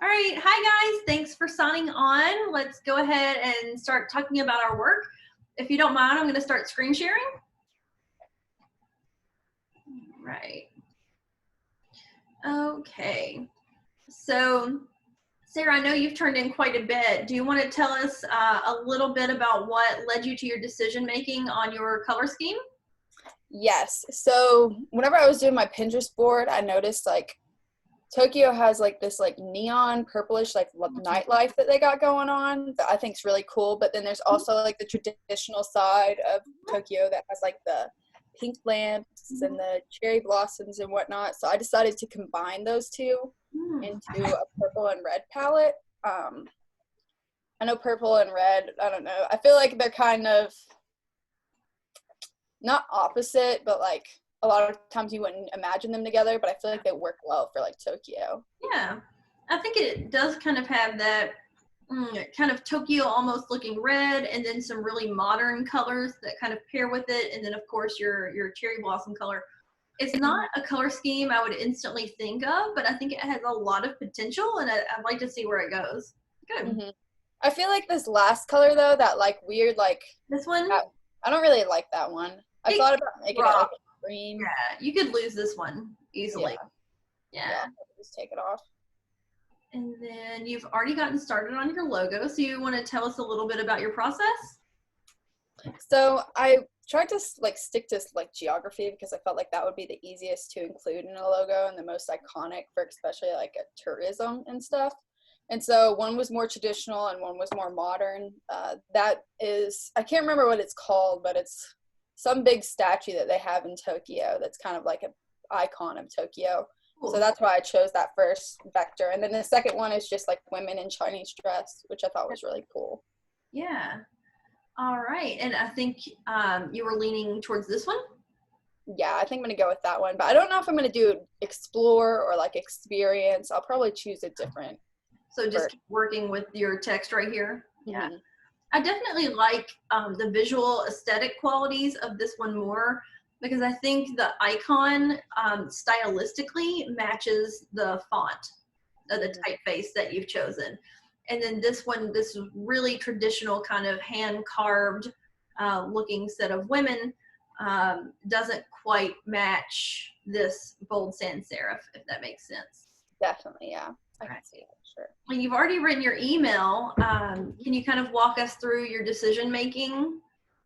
All right. Hi, guys. Thanks for signing on. Let's go ahead and start talking about our work. If you don't mind, I'm going to start screen sharing. Right. Okay. So, Sarah, I know you've turned in quite a bit. Do you want to tell us a little bit about what led you to your decision making on your color scheme? Yes. So whenever I was doing my Pinterest board, I noticed like Tokyo has like this like neon purplish like nightlife that they got going on that I think is really cool. But then there's also like the traditional side of Tokyo that has like the pink lamps and the cherry blossoms and whatnot. So I decided to combine those two into a purple and red palette. I know purple and red, I don't know. I feel like they're kind of not opposite, but like a lot of times you wouldn't imagine them together, but I feel like they work well for like Tokyo. Yeah, I think it does kind of have that kind of Tokyo almost looking red, and then some really modern colors that kind of pair with it, and then of course your cherry blossom color. It's not a color scheme I would instantly think of, but I think it has a lot of potential, and I'd like to see where it goes. Good. Mm-hmm. I feel like this last color though, that like weird like This one, I don't really like that one. I thought about making it like a green. Yeah, you could lose this one easily. Yeah. Just take it off. And then you've already gotten started on your logo, so you want to tell us a little bit about your process? So I tried to like stick to like geography because I felt like that would be the easiest to include in a logo and the most iconic for especially like a tourism and stuff. And so one was more traditional and one was more modern. That is, I can't remember what it's called, but it's some big statue that they have in Tokyo that's kind of like an icon of Tokyo. Cool. So that's why I chose that first vector. And then the second one is just like women in Chinese dress, which I thought was really cool. Yeah. All right. And I think you were leaning towards this one? Yeah, I think I'm going to go with that one. But I don't know if I'm going to do explore or like experience. I'll probably choose a different. So just keep working with your text right here? Yeah. Mm-hmm. I definitely like the visual aesthetic qualities of this one more, because I think the icon stylistically matches the font, the typeface that you've chosen. And then this one, this really traditional kind of hand-carved looking set of women doesn't quite match this bold sans serif, if that makes sense. Definitely, yeah. I can see it, sure. Well, you've already written your email. Can you kind of walk us through your decision-making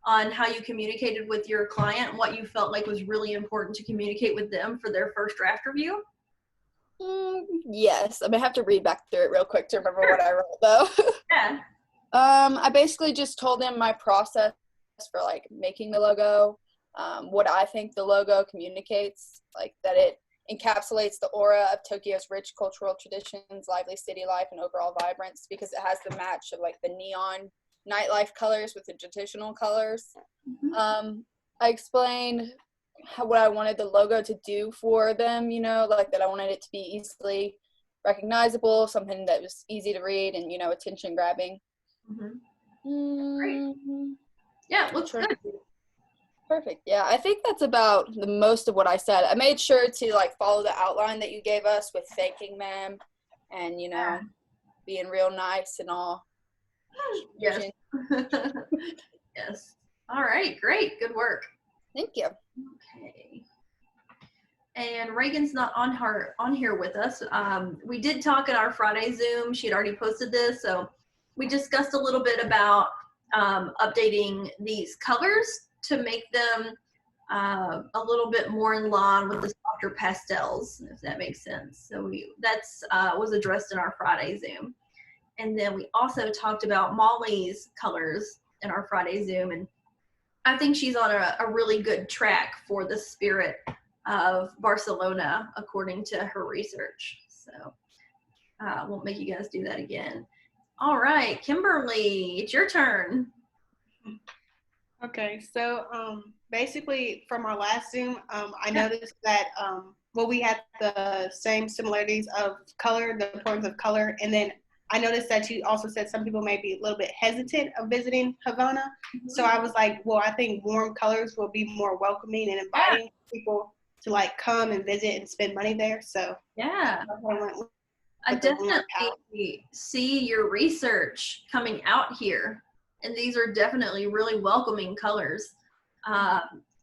on how you communicated with your client, what you felt like was really important to communicate with them for their first draft review? Yes, I'm gonna have to read back through it real quick to remember what I wrote though. Yeah. I basically just told them my process for like making the logo, what I think the logo communicates, like that it encapsulates the aura of Tokyo's rich cultural traditions, lively city life, and overall vibrance because it has the match of like the neon nightlife colors with the traditional colors. Mm-hmm. I explained what I wanted the logo to do for them, you know, like that I wanted it to be easily recognizable, something that was easy to read and, you know, attention grabbing. Mm-hmm. Great. Yeah, it looks good. Perfect. Yeah, I think that's about the most of what I said. I made sure to like follow the outline that you gave us with thanking them and, you know, being real nice and all. Yes. Yes. All right, great. Good work. Thank you. Okay. And Reagan's not on here with us. We did talk in our Friday Zoom. She had already posted this, so we discussed a little bit about updating these colors to make them a little bit more in line with the softer pastels, if that makes sense. So that's was addressed in our Friday Zoom. And then we also talked about Molly's colors in our Friday Zoom, and I think she's on a really good track for the spirit of Barcelona, according to her research. So I won't make you guys do that again. All right, Kimberly, it's your turn. Okay, so basically from our last Zoom, I noticed that we had the same similarities of color, the importance of color, and then I noticed that you also said some people may be a little bit hesitant of visiting Havana. Mm-hmm. So I was like, well, I think warm colors will be more welcoming and inviting people to like come and visit and spend money there. So yeah, that's what I went with. I with the warm palette. definitely see your research coming out here, and these are definitely really welcoming colors.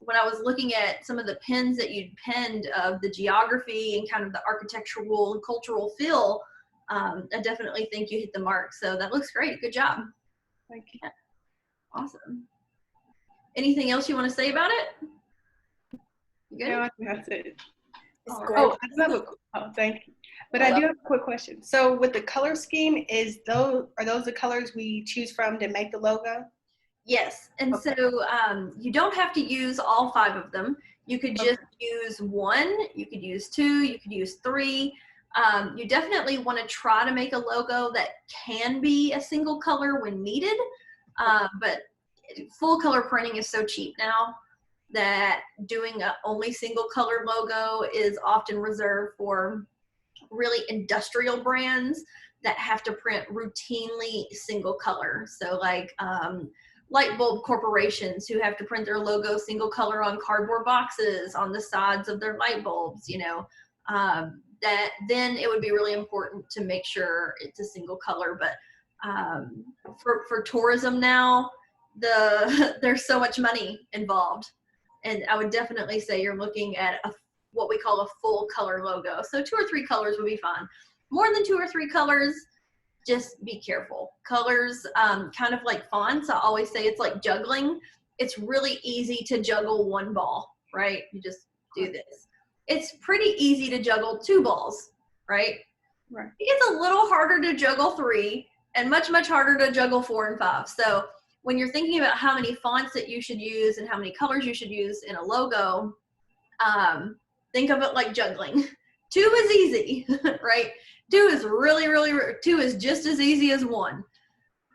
When I was looking at some of the pins that you'd penned of the geography and kind of the architectural and cultural feel, I definitely think you hit the mark. So that looks great. Good job. Thank you. Yeah. Awesome. Anything else you want to say about it? You good? No, I think that's it. It's All great. right. Oh, I do have a thank you. But I do have a quick question. So with the color scheme, are those the colors we choose from to make the logo? Yes, and Okay. so you don't have to use all 5 of them. You could just use 1, you could use 2, you could use 3. You definitely want to try to make a logo that can be a single color when needed, but full color printing is so cheap now that doing a only single color logo is often reserved for really industrial brands that have to print routinely single color. So like light bulb corporations who have to print their logo single color on cardboard boxes on the sides of their light bulbs, you know, that then it would be really important to make sure it's a single color. But for tourism now, there's so much money involved. And I would definitely say you're looking at what we call a full color logo. So 2 or 3 colors would be fine. More than 2 or 3 colors, just be careful. Colors, kind of like fonts, I always say it's like juggling. It's really easy to juggle 1 ball, right? You just do this. It's pretty easy to juggle 2 balls, right? Right. It gets a little harder to juggle 3 and much, much harder to juggle 4 and 5. So when you're thinking about how many fonts that you should use and how many colors you should use in a logo, think of it like juggling. 2 is easy, right? 2 is really 2 is just as easy as 1.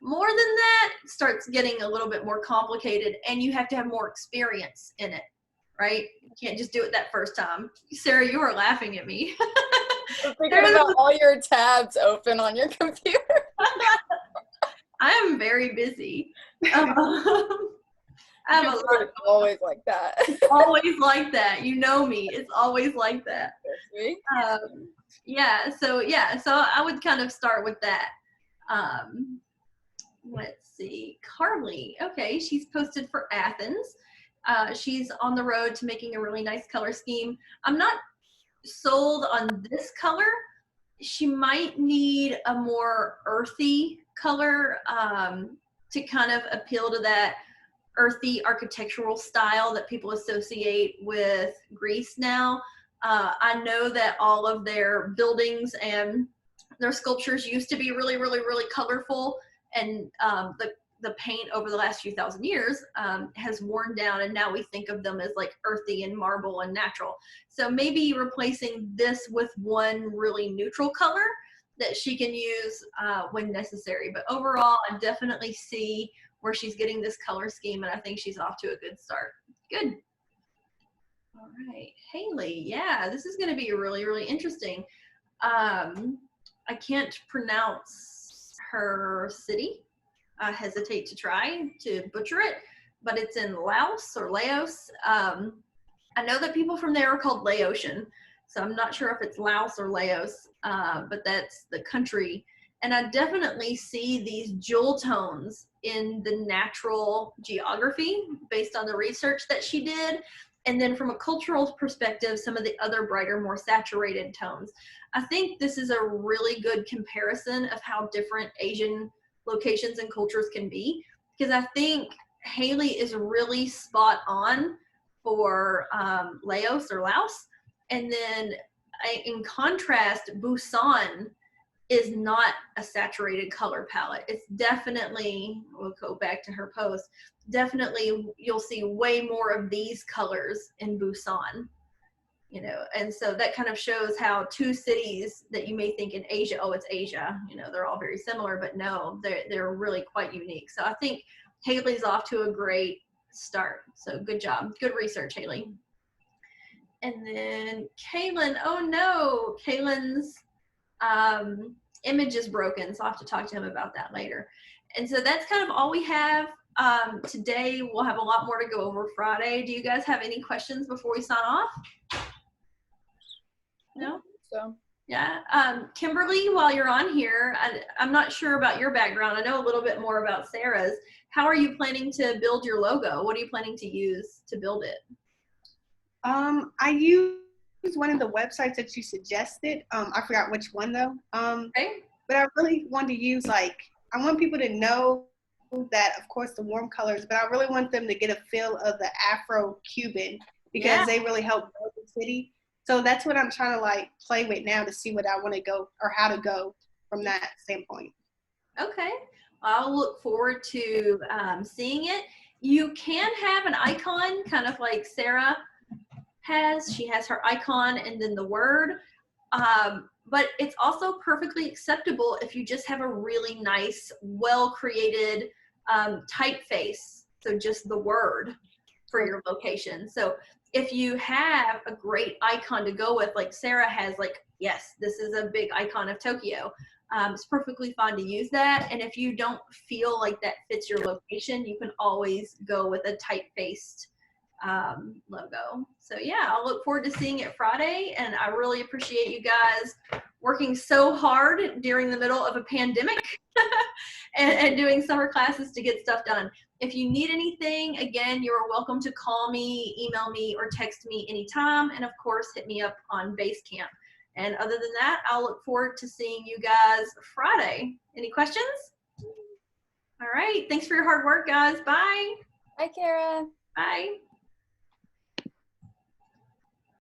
More than that starts getting a little bit more complicated, and you have to have more experience in it, right? You can't just do it that first time. Sarah, you are laughing at me. I'm thinking about all your tabs open on your computer. I am very busy. I have a lot. It's always like that. Always like that. You know me. It's always like that. So I would kind of start with that. Let's see. Carly. Okay, she's posted for Athens. She's on the road to making a really nice color scheme. I'm not sold on this color. She might need a more earthy color to kind of appeal to that earthy architectural style that people associate with Greece now. I know that all of their buildings and their sculptures used to be really colorful, and the paint over the last few thousand years has worn down, and now we think of them as like earthy and marble and natural. So maybe replacing this with 1 really neutral color that she can use when necessary. But overall, I definitely see where she's getting this color scheme, and I think she's off to a good start. Good. All right, Haley. Yeah, this is going to be really interesting. I can't pronounce her city. I hesitate to try to butcher it, but it's in Laos or Laos. I know that people from there are called Laotian, so I'm not sure if it's Laos or Laos, but that's the country. And I definitely see these jewel tones in the natural geography based on the research that she did. And then from a cultural perspective, some of the other brighter, more saturated tones. I think this is a really good comparison of how different Asian locations and cultures can be, because I think Haley is really spot on for Laos or Laos. And then in contrast, Busan is not a saturated color palette. It's definitely, we'll go back to her post, definitely you'll see way more of these colors in Busan, you know, and so that kind of shows how 2 cities that you may think in Asia, oh, it's Asia, you know, they're all very similar, but no, they're really quite unique. So I think Haley's off to a great start. So good job. Good research, Haley. And then Kaylin, oh no, Kaylin's image is broken, so I'll have to talk to him about that later. And so that's kind of all we have today. We'll have a lot more to go over Friday. Do you guys have any questions before we sign off? No? So Yeah. Kimberly, while you're on here, I'm not sure about your background. I know a little bit more about Sarah's. How are you planning to build your logo? What are you planning to use to build it? I use one of the websites that you suggested. I forgot which one though. Okay. But I really want to use I want people to know that, of course, the warm colors, but I really want them to get a feel of the Afro-Cuban because Yeah. they really help build the city. So that's what I'm trying to play with now to see what I want to go or how to go from that standpoint. Okay. I'll look forward to seeing it. You can have an icon, kind of like Sarah has. She has her icon and then the word. But it's also perfectly acceptable if you just have a really nice, well-created typeface. So just the word for your location. So if you have a great icon to go with, like Sarah has, yes, this is a big icon of Tokyo. It's perfectly fine to use that. And if you don't feel like that fits your location, you can always go with a type-faced logo. So yeah, I'll look forward to seeing it Friday. And I really appreciate you guys working so hard during the middle of a pandemic and doing summer classes to get stuff done. If you need anything, again, you're welcome to call me, email me, or text me anytime. And of course, hit me up on Basecamp. And other than that, I'll look forward to seeing you guys Friday. Any questions? All right. Thanks for your hard work, guys. Bye. Hi, Kara. Bye.